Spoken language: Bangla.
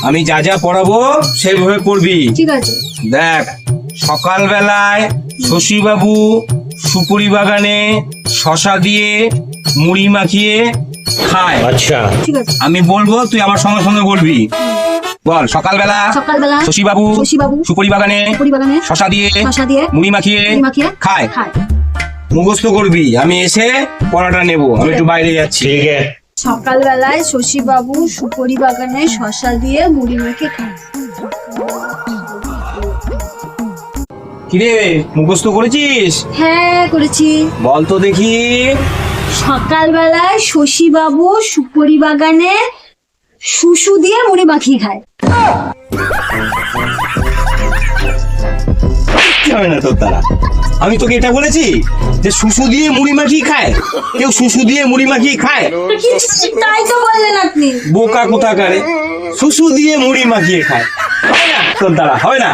আমি যা যা পড়াবো সেইভাবে পড়বি। ঠিক আছে। দেখ, সকালবেলায় শশীবাবু সুপুরি বাগানে শশা দিয়ে মুড়ি মাখিয়ে খায়। আচ্ছা, ঠিক আছে। আমি বলবো, তুই আমার সঙ্গে সঙ্গে বলবি। বল, সকালবেলা সকালবেলা শশীবাবু সুপুরি বাগানে শশা দিয়ে মুড়ি মাখিয়ে খায়। মুখস্থ করবি, আমি এসে পড়াটা নেব। আমি একটু বাইরে যাচ্ছি। ঠিক আছে। সকালবেলায় শশীবাবু সুপুরি বাগানে শশা দিয়ে মুড়ি মেখে খায়। কিরে, মুখস্থ করেছিস? হ্যাঁ, করেছি। বল তো দেখি। সকালবেলায় শশীবাবু সুপুরি বাগানে শুশু দিয়ে মুড়ি মাখিয়ে খায়। হবে না তোর দ্বারা। আমি তোকে এটা বলেছি যে শুশু দিয়ে মুড়ি মাখিয়ে খায়? কেউ শুশু দিয়ে মুড়ি মাখিয়ে খায়? তাই তো বললেন আপনি। বোকা কোথাকারে, শুশু দিয়ে মুড়ি মাখিয়ে খায়। হয় না তোর দ্বারা, হয় না।